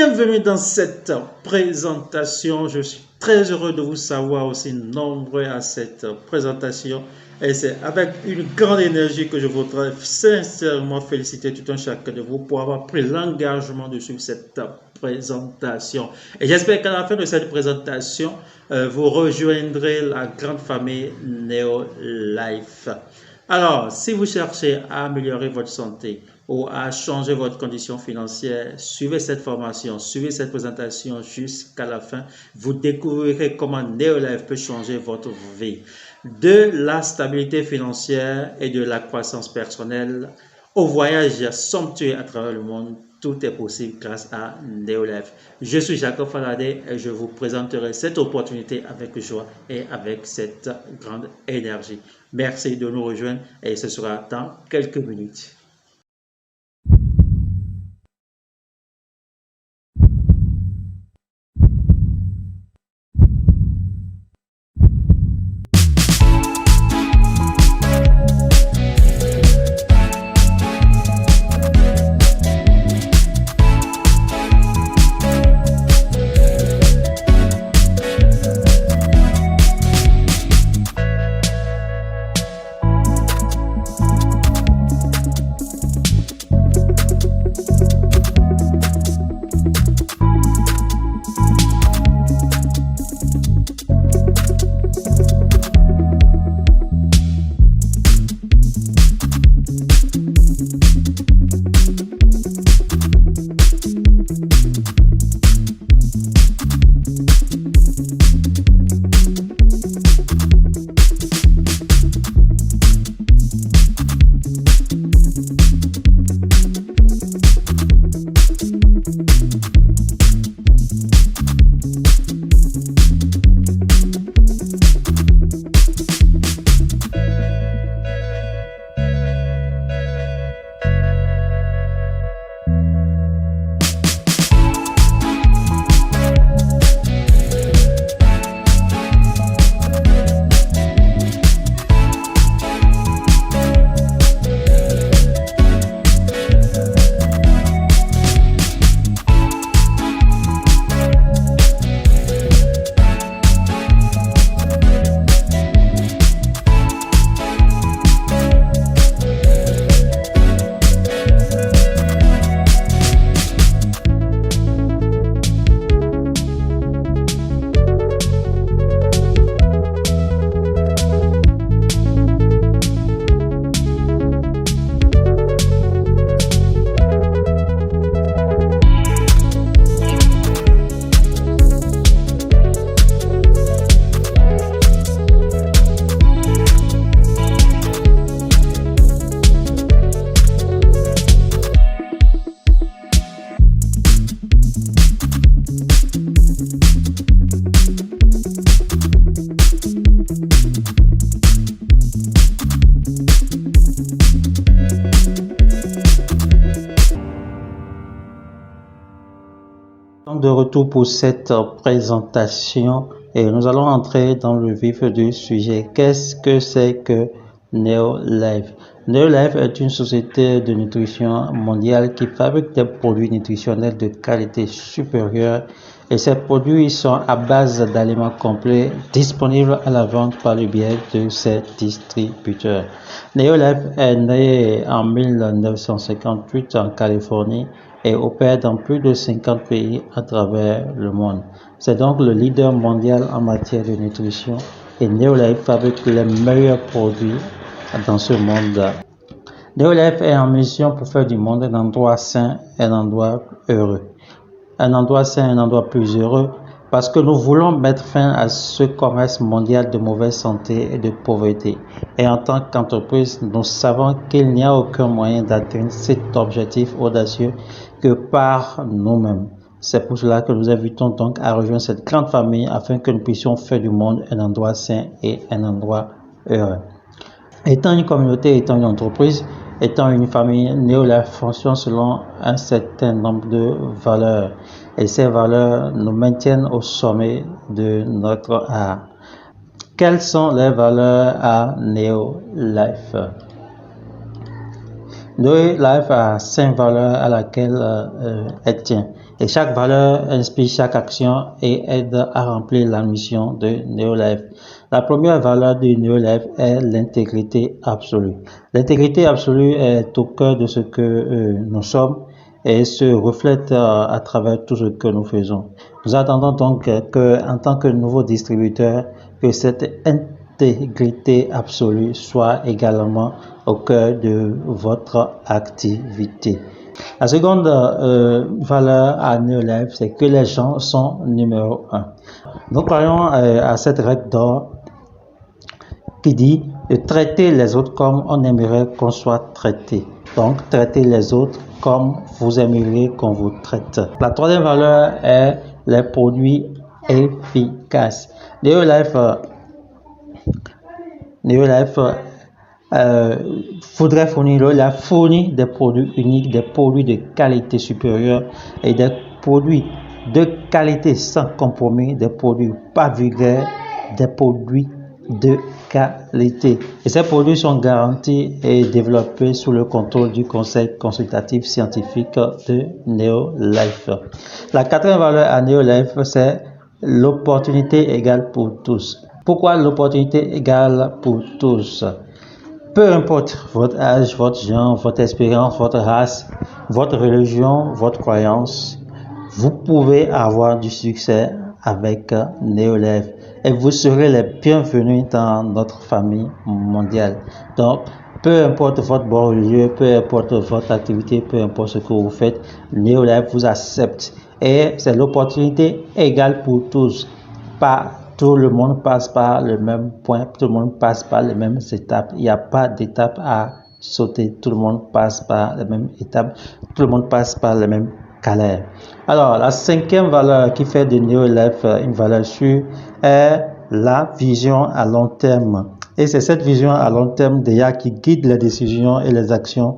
Bienvenue dans cette présentation. Je suis très heureux de vous savoir aussi nombreux à cette présentation. Et c'est avec une grande énergie que je voudrais sincèrement féliciter tout un chacun de vous pour avoir pris l'engagement de suivre cette présentation. Et j'espère qu'à la fin de cette présentation, vous rejoindrez la grande famille Neolife. Alors, si vous cherchez à améliorer votre santé ou à changer votre condition financière, suivez cette formation, suivez cette présentation jusqu'à la fin. Vous découvrirez comment Neolife peut changer votre vie. De la stabilité financière et de la croissance personnelle au voyage somptueux à travers le monde, tout est possible grâce à Neolife. Je suis Jacob Faladé et je vous présenterai cette opportunité avec joie et avec cette grande énergie. Merci de nous rejoindre et ce sera dans quelques minutes. De retour pour cette présentation et nous allons entrer dans le vif du sujet. Qu'est-ce que c'est que Neolife? Neolife est une société de nutrition mondiale qui fabrique des produits nutritionnels de qualité supérieure et ces produits sont à base d'aliments complets disponibles à la vente par le biais de ses distributeurs. Neolife est né en 1958 en Californie et opère dans plus de 50 pays à travers le monde. C'est donc le leader mondial en matière de nutrition et Neolife fabrique les meilleurs produits dans ce monde. Neolife est en mission pour faire du monde un endroit sain, un endroit heureux. Un endroit sain, un endroit plus heureux parce que nous voulons mettre fin à ce commerce mondial de mauvaise santé et de pauvreté. Et en tant qu'entreprise, nous savons qu'il n'y a aucun moyen d'atteindre cet objectif audacieux que par nous-mêmes. C'est pour cela que nous invitons donc à rejoindre cette grande famille afin que nous puissions faire du monde un endroit sain et un endroit heureux. Étant une communauté, étant une entreprise, étant une famille, Neolife fonctionne selon un certain nombre de valeurs. Et ces valeurs nous maintiennent au sommet de notre art. Quelles sont les valeurs à Neolife? Neolife a 5 valeurs à laquelle elle tient. Et chaque valeur inspire chaque action et aide à remplir la mission de Neolife. La première valeur de Neolife est l'intégrité absolue. L'intégrité absolue est au cœur de ce que nous sommes et se reflète à travers tout ce que nous faisons. Nous attendons donc en tant que nouveau distributeur, que cette intégrité absolue soit également au cœur de votre activité. La seconde valeur à Neolife, c'est que les gens sont numéro un. Nous croyons à cette règle d'or qui dit de traiter les autres comme on aimerait qu'on soit traité. Donc, traitez les autres comme vous aimeriez qu'on vous traite. La troisième valeur est les produits efficaces. Neolife faudrait fournir des produits uniques, des produits de qualité supérieure et des produits de qualité sans compromis, des produits pas vulgaires, des produits de qualité. Et ces produits sont garantis et développés sous le contrôle du conseil consultatif scientifique de Neolife. La quatrième valeur à Neolife, c'est l'opportunité égale pour tous. Pourquoi l'opportunité égale pour tous? Peu importe votre âge, votre genre, votre expérience, votre race, votre religion, votre croyance, vous pouvez avoir du succès avec Neolife et vous serez les bienvenus dans notre famille mondiale. Donc, peu importe votre bon religieux, peu importe votre activité, peu importe ce que vous faites, Neolife vous accepte et c'est l'opportunité égale pour tous. Pas tout le monde passe par le même point, tout le monde passe par les mêmes étapes. Il n'y a pas d'étape à sauter, tout le monde passe par les mêmes étapes, tout le monde passe par les mêmes galères. Alors, la cinquième valeur qui fait de Neolife une valeur sûre est la vision à long terme. Et c'est cette vision à long terme déjà qui guide les décisions et les actions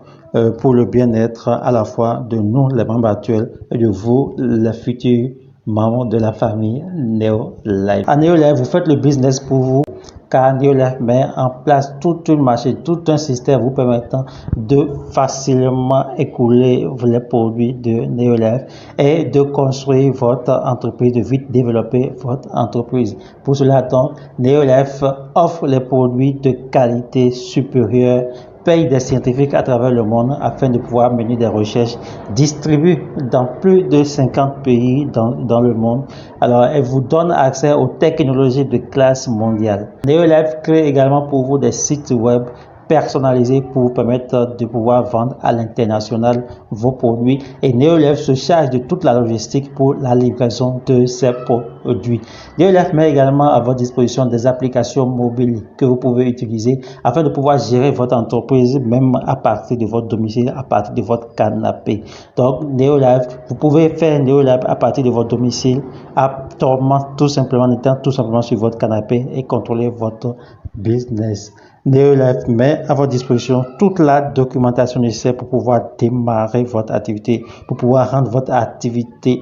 pour le bien-être à la fois de nous, les membres actuels, et de vous, les futurs membres de la famille Neolife. À Neolife, vous faites le business pour vous, car Neolife met en place toute une machine, tout un système vous permettant de facilement écouler les produits de Neolife et de construire votre entreprise, de vite développer votre entreprise. Pour cela, donc, Neolife offre les produits de qualité supérieure, paye des scientifiques à travers le monde afin de pouvoir mener des recherches, distribue dans plus de 50 pays dans le monde. Alors, elle vous donne accès aux technologies de classe mondiale. Neolife crée également pour vous des sites web personnalisés pour vous permettre de pouvoir vendre à l'international vos produits et Neolife se charge de toute la logistique pour la livraison de ces produits. Neolife met également à votre disposition des applications mobiles que vous pouvez utiliser afin de pouvoir gérer votre entreprise même à partir de votre domicile, à partir de votre canapé. Donc Neolife, vous pouvez faire Neolife à partir de votre domicile, tout simplement sur votre canapé et contrôler votre business. Neolife met à votre disposition toute la documentation nécessaire pour pouvoir démarrer votre activité, pour pouvoir rendre votre activité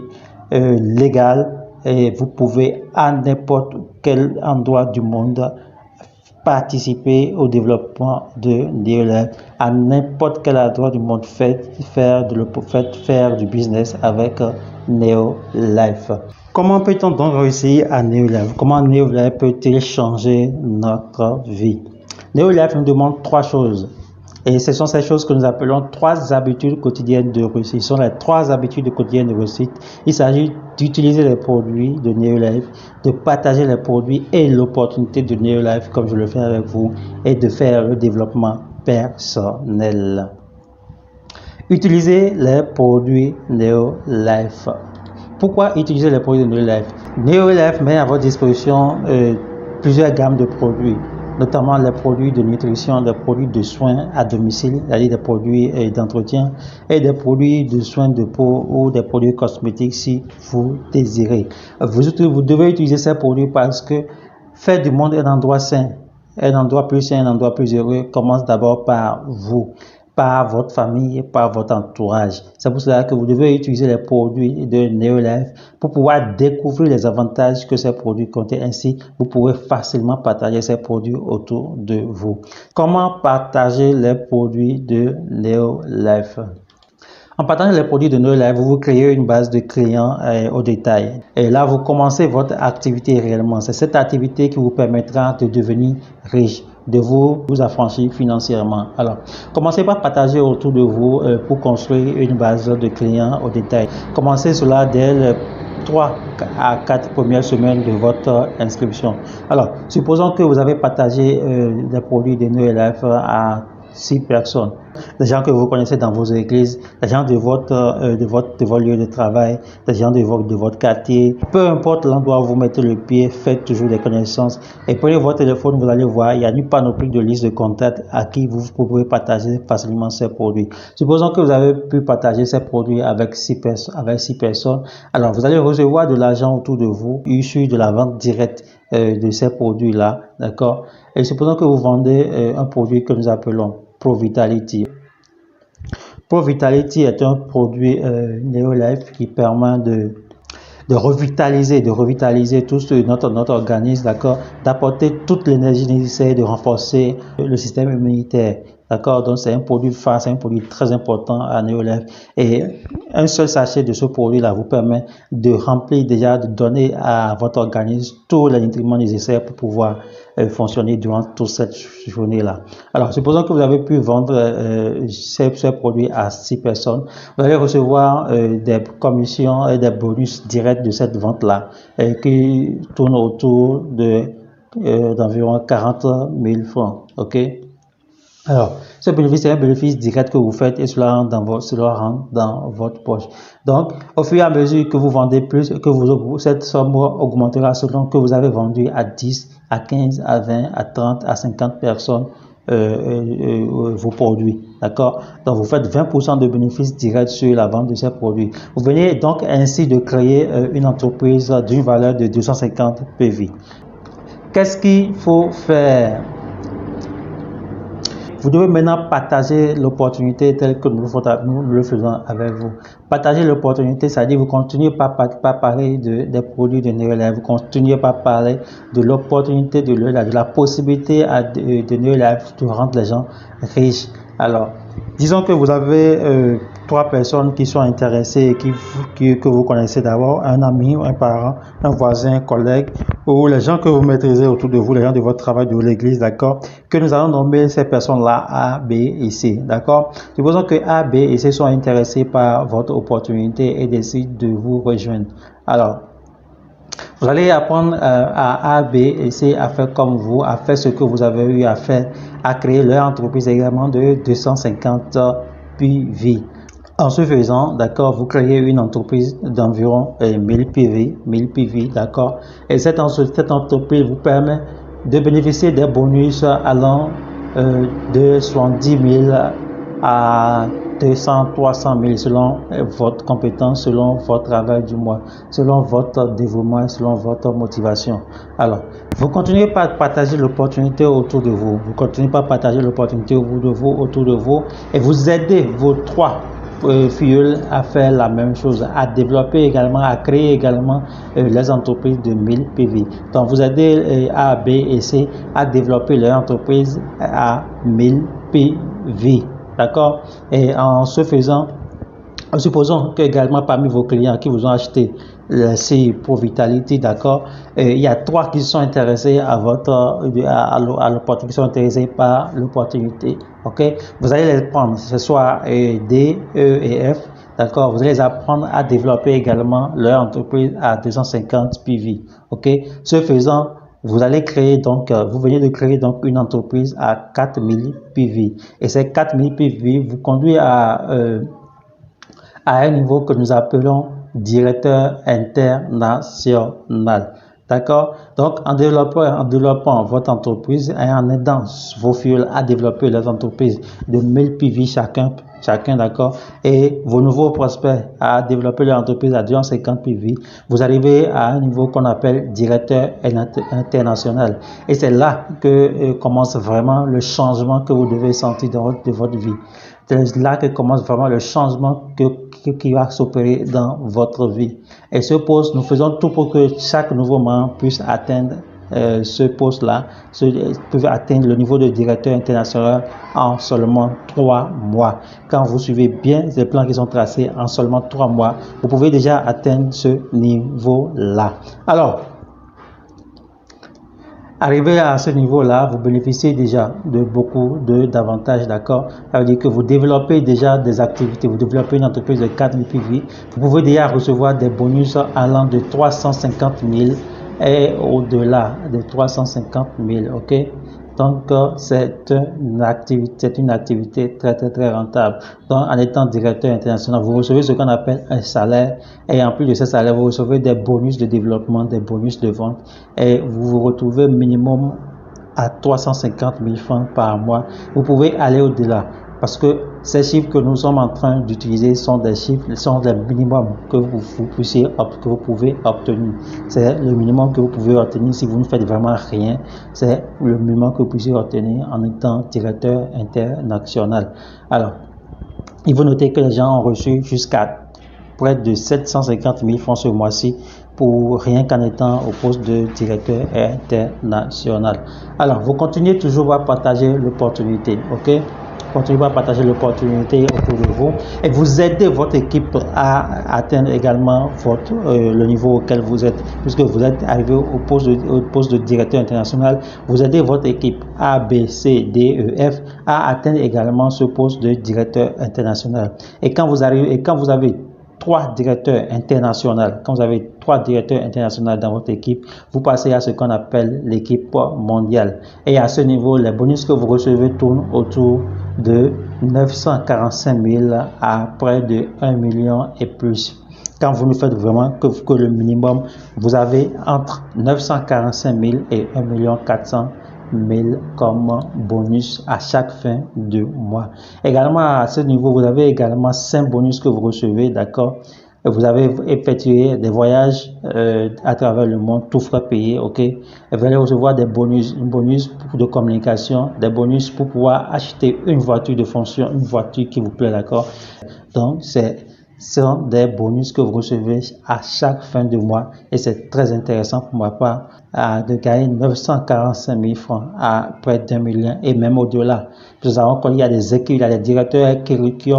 légale et vous pouvez à n'importe quel endroit du monde participer au développement de Neolife, à n'importe quel endroit du monde faire du business avec Neolife. Comment peut-on donc réussir à Neolife? Comment Neolife peut-il changer notre vie? Neolife nous demande trois choses. Et ce sont ces choses que nous appelons trois habitudes quotidiennes de réussite. Ce sont les trois habitudes quotidiennes de réussite. Il s'agit d'utiliser les produits de Neolife, de partager les produits et l'opportunité de Neolife, comme je le fais avec vous, et de faire le développement personnel. Utiliser les produits Neolife. Pourquoi utiliser les produits de Neolife? Neolife met à votre disposition plusieurs gammes de produits, notamment les produits de nutrition, des produits de soins à domicile, c'est-à-dire des produits d'entretien et des produits de soins de peau ou des produits cosmétiques si vous désirez. Vous devez utiliser ces produits parce que faire du monde un endroit sain, un endroit plus sain, un endroit plus heureux commence d'abord par vous, par votre famille, par votre entourage. C'est pour cela que vous devez utiliser les produits de Neolife pour pouvoir découvrir les avantages que ces produits contiennent. Ainsi, vous pourrez facilement partager ces produits autour de vous. Comment partager les produits de Neolife? En partageant les produits de NeoLife, vous créez une base de clients au détail. Et là, vous commencez votre activité réellement. C'est cette activité qui vous permettra de devenir riche, de vous affranchir financièrement. Alors, commencez par partager autour de vous pour construire une base de clients au détail. Commencez cela dès les 3 à 4 premières semaines de votre inscription. Alors, supposons que vous avez partagé les produits de NeoLife à 6 personnes, des gens que vous connaissez dans vos églises, des gens de votre lieu de travail, des gens de votre quartier, peu importe l'endroit où vous mettez le pied, faites toujours des connaissances et prenez votre téléphone, vous allez voir, il y a une panoplie de listes de contacts à qui vous pouvez partager facilement ces produits. Supposons que vous avez pu partager ces produits avec 6 personnes, alors vous allez recevoir de l'argent autour de vous, issu de la vente directe de ces produits-là, d'accord? Et supposons que vous vendez un produit que nous appelons ProVitality. ProVitality est un produit NeoLife qui permet de revitaliser tout notre organisme, d'accord, d'apporter toute l'énergie nécessaire, de renforcer le système immunitaire, d'accord. Donc c'est un produit phare, c'est un produit très important à NeoLife et un seul sachet de ce produit-là vous permet de remplir déjà, de donner à votre organisme tous les nutriments nécessaires pour pouvoir fonctionner durant toute cette journée-là. Alors, supposons que vous avez pu vendre ces produits à 6 personnes, vous allez recevoir des commissions et des bonus directs de cette vente-là qui tournent autour d'environ 40 000 francs. Ok? Alors, ce bénéfice est un bénéfice direct que vous faites et cela rentre dans votre poche. Donc, au fur et à mesure que vous vendez plus, cette somme augmentera selon que vous avez vendu à 10, à 15, à 20, à 30, à 50 personnes vos produits. D'accord? Donc, vous faites 20% de bénéfices directs sur la vente de ces produits. Vous venez donc ainsi de créer une entreprise d'une valeur de 250 PV. Qu'est-ce qu'il faut faire? Vous devez maintenant partager l'opportunité telle que nous le faisons avec vous. Partager l'opportunité, c'est-à-dire vous continuez pas parler des produits de NeoLife, vous continuez pas parler de l'opportunité de la possibilité de NeoLife de rendre les gens riches. Alors, disons que vous avez 3 personnes qui sont intéressées et que vous connaissez d'abord, un ami, un parent, un voisin, un collègue, ou les gens que vous maîtrisez autour de vous, les gens de votre travail, de l'église, d'accord, que nous allons nommer ces personnes-là A, B et C, d'accord. Supposons que A, B et C sont intéressés par votre opportunité et décident de vous rejoindre. Alors, vous allez apprendre à A, B et C à faire comme vous, à faire ce que vous avez eu à faire, à créer leur entreprise également de 250 PV. En ce faisant, d'accord, vous créez une entreprise d'environ 1000 PV, d'accord, et cette entreprise vous permet de bénéficier des bonus allant de 70 000 à 200, 300 000 selon votre compétence, selon votre travail du mois, selon votre dévouement, selon votre motivation. Alors, vous continuez pas à partager l'opportunité autour de vous. Vous continuez pas à partager l'opportunité autour de vous et vous aidez vos 3 filleuls à faire la même chose, à développer également, à créer également les entreprises de 1000 PV. Donc, vous aidez A, B et C à développer leur entreprise à 1000 PV. D'accord? Et en ce faisant, supposons que également parmi vos clients qui vous ont acheté ces ProVitality, d'accord, il y a 3 qui sont intéressés à l'opportunité, qui sont intéressés par l'opportunité, ok, vous allez les prendre, ce soit D, E et F, d'accord, vous allez les apprendre à développer également leur entreprise à 250 PV, ok, ce faisant, vous allez créer donc, vous venez de créer donc une entreprise à 4000 PV et ces 4000 PV vous conduit à un niveau que nous appelons directeur international. D'accord? Donc, en développant votre entreprise et en aidant vos filles à développer leurs entreprises de 1000 PV chacun, d'accord, et vos nouveaux prospects à développer leur entreprise à 250 PV, vous arrivez à un niveau qu'on appelle directeur international. Et c'est là que commence vraiment le changement que vous devez sentir dans votre vie. C'est là que commence vraiment le changement qui va s'opérer dans votre vie. Et ce poste, nous faisons tout pour que chaque nouveau membre puisse atteindre ce poste-là, peuvent atteindre le niveau de directeur international en seulement 3 mois. Quand vous suivez bien les plans qui sont tracés en seulement 3 mois, vous pouvez déjà atteindre ce niveau-là. Alors, arrivé à ce niveau-là, vous bénéficiez déjà de beaucoup d'avantages, d'accord? Ça veut dire que vous développez déjà des activités, vous développez une entreprise de 4 000 PV, vous pouvez déjà recevoir des bonus allant de 350 000 et au-delà de 350 000, ok? Donc, c'est une activité très rentable. Donc, en étant directeur international, vous recevez ce qu'on appelle un salaire et en plus de ce salaire, vous recevez des bonus de développement, des bonus de vente et vous vous retrouvez minimum à 350 000 francs par mois. Vous pouvez aller au-delà parce que ces chiffres que nous sommes en train d'utiliser sont des chiffres, sont les minimums que vous pouvez obtenir. C'est le minimum que vous pouvez obtenir si vous ne faites vraiment rien. C'est le minimum que vous puissiez obtenir en étant directeur international. Alors, il faut noter que les gens ont reçu jusqu'à près de 750 000 francs ce mois-ci pour rien qu'en étant au poste de directeur international. Alors, vous continuez toujours à partager l'opportunité, ok? Continuez à partager l'opportunité autour de vous et vous aidez votre équipe à atteindre également le niveau auquel vous êtes, puisque vous êtes arrivé au poste de directeur international. Vous aidez votre équipe A, B, C, D, E, F à atteindre également ce poste de directeur international. Et quand vous avez 3 directeurs internationaux, quand vous avez 3 directeurs internationaux dans votre équipe, vous passez à ce qu'on appelle l'équipe mondiale. Et à ce niveau, les bonus que vous recevez tournent autour de 945 000 à près de 1 million et plus. Quand vous ne faites vraiment que le minimum, vous avez entre 945 000 et 1 400 000 comme bonus à chaque fin de mois. Également, à ce niveau, vous avez également 5 bonus que vous recevez, d'accord? Vous avez effectué des voyages à travers le monde, tout frais payé, ok? Et vous allez recevoir des bonus, de communication, des bonus pour pouvoir acheter une voiture de fonction, une voiture qui vous plaît, d'accord? Donc, ce sont des bonus que vous recevez à chaque fin de mois et c'est très intéressant pour ma part de gagner 945 000 francs à près d'1 million et même au-delà. Nous savons qu'il y a des équipes, il y a des directeurs qui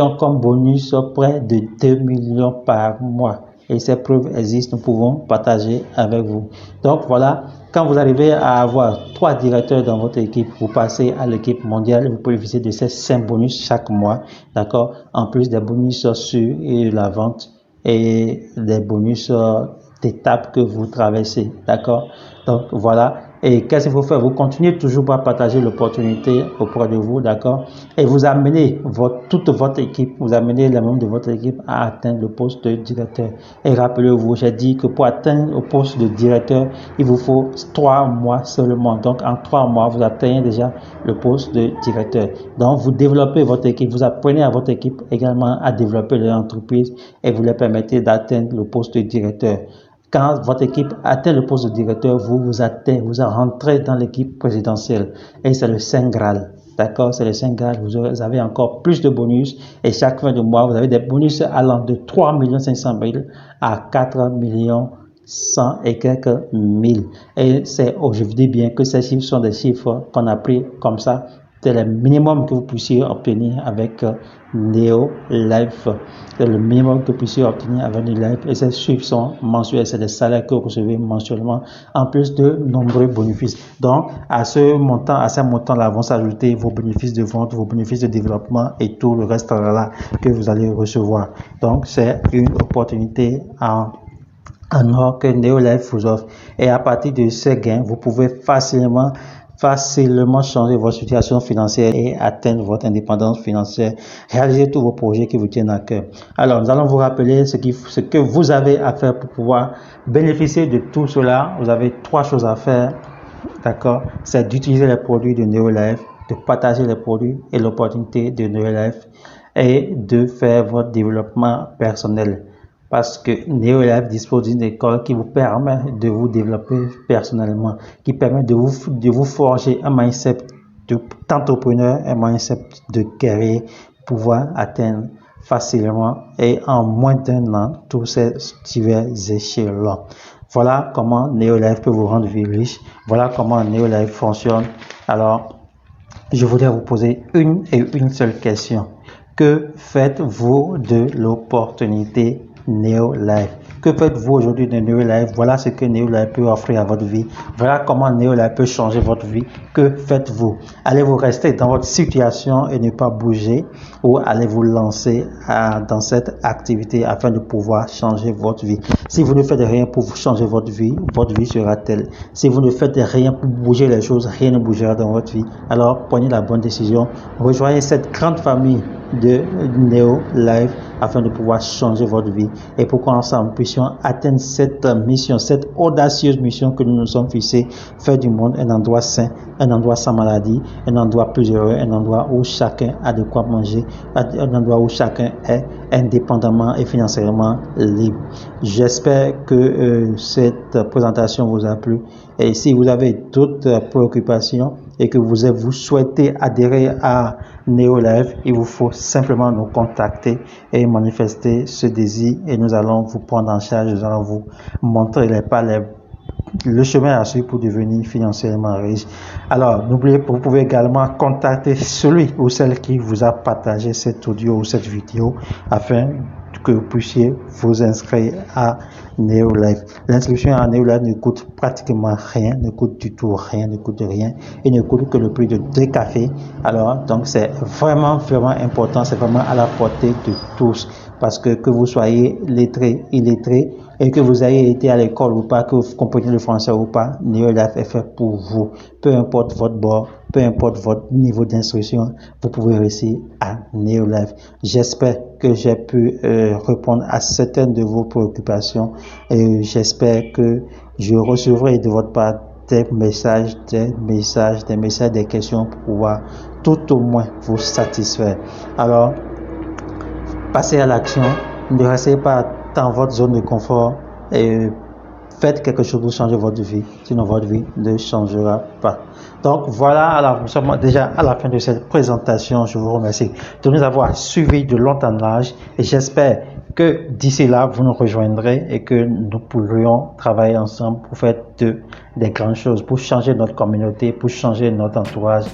ont comme bonus près de 2 millions par mois. Et ces preuves existent, nous pouvons partager avec vous. Donc voilà, quand vous arrivez à avoir 3 directeurs dans votre équipe, vous passez à l'équipe mondiale et vous pouvez bénéficier de ces 5 bonus chaque mois, d'accord? En plus des bonus sur la vente et des bonus d'étapes que vous traversez, d'accord? Donc voilà. Et qu'est-ce qu'il faut faire? Vous continuez toujours à partager l'opportunité auprès de vous, d'accord? Et vous amenez toute votre équipe, vous amenez les membres de votre équipe à atteindre le poste de directeur. Et rappelez-vous, j'ai dit que pour atteindre le poste de directeur, il vous faut 3 mois seulement. Donc en 3 mois, vous atteignez déjà le poste de directeur. Donc vous développez votre équipe, vous apprenez à votre équipe également à développer leur entreprise et vous leur permettez d'atteindre le poste de directeur. Quand votre équipe atteint le poste de directeur, vous rentrez dans l'équipe présidentielle et c'est le Saint Graal. D'accord, c'est le Saint Graal. Vous avez encore plus de bonus et chaque fin de mois, vous avez des bonus allant de 3 500 000 à 4 100 et quelques mille. Et je vous dis bien que ces chiffres sont des chiffres qu'on a pris comme ça. C'est le minimum que vous puissiez obtenir avec NeoLife. C'est le minimum que vous puissiez obtenir avec NeoLife. Et ces chiffres sont mensuels. C'est des salaires que vous recevez mensuellement, en plus de nombreux bénéfices. Donc, à ces montants-là vont s'ajouter vos bénéfices de vente, vos bénéfices de développement et tout le reste là que vous allez recevoir. Donc, c'est une opportunité en or que NeoLife vous offre. Et à partir de ces gains, vous pouvez facilement changer votre situation financière et atteindre votre indépendance financière, réaliser tous vos projets qui vous tiennent à cœur. Alors, nous allons vous rappeler ce que vous avez à faire pour pouvoir bénéficier de tout cela. Vous avez 3 choses à faire, d'accord? C'est d'utiliser les produits de NeoLife, de partager les produits et l'opportunité de NeoLife et de faire votre développement personnel. Parce que NeoLife dispose d'une école qui vous permet de vous développer personnellement, qui permet de vous forger un mindset d'entrepreneur, un mindset de guerrier, pour pouvoir atteindre facilement et en moins d'1 an tous ces divers échelons. Voilà comment Neolife peut vous rendre vie riche. Voilà comment Neolife fonctionne. Alors, je voudrais vous poser une et une seule question. Que faites-vous de l'opportunité Neolife? Que faites-vous aujourd'hui de Neolife? Voilà ce que Neolife peut offrir à votre vie. Voilà comment Neolife peut changer votre vie. Que faites-vous? Allez-vous rester dans votre situation et ne pas bouger, ou allez-vous lancer dans cette activité afin de pouvoir changer votre vie? Si vous ne faites rien pour changer votre vie sera telle. Si vous ne faites rien pour bouger les choses, rien ne bougera dans votre vie. Alors prenez la bonne décision. Rejoignez cette grande famille de Neolife afin de pouvoir changer votre vie, et pour qu'ensemble nous puissions atteindre cette mission, cette audacieuse mission que nous nous sommes fixés: faire du monde un endroit sain, un endroit sans maladie, un endroit plus heureux, un endroit où chacun a de quoi manger, un endroit où chacun est indépendamment et financièrement libre. J'espère que cette présentation vous a plu, et si vous avez d'autres préoccupations et que vous souhaitez adhérer à Neolife, il vous faut simplement nous contacter et manifester ce désir, et nous allons vous prendre en charge, nous allons vous montrer les pas, le chemin à suivre pour devenir financièrement riche. Alors, n'oubliez pas, vous pouvez également contacter celui ou celle qui vous a partagé cet audio ou cette vidéo afin que vous puissiez vous inscrire à Neolife. L'inscription à Neolife ne coûte pratiquement rien, ne coûte du tout rien, ne coûte rien, et ne coûte que le prix de 2 cafés. Alors, donc c'est vraiment important, c'est vraiment à la portée de tous, parce que vous soyez lettré, illettré, et que vous ayez été à l'école ou pas, que vous compreniez le français ou pas, Neolife est fait pour vous. Peu importe votre bord, peu importe votre niveau d'instruction, vous pouvez réussir à Neolife. J'espère que j'ai pu répondre à certaines de vos préoccupations, et j'espère que je recevrai de votre part des messages, des questions pour pouvoir tout au moins vous satisfaire. Alors, passez à l'action, ne restez pas dans votre zone de confort et faites quelque chose pour changer votre vie, sinon votre vie ne changera pas. Donc voilà, alors nous sommes déjà à la fin de cette présentation. Je vous remercie de nous avoir suivis de long en large, et j'espère que d'ici là vous nous rejoindrez et que nous pourrions travailler ensemble pour faire des grandes choses, pour changer notre communauté, pour changer notre entourage.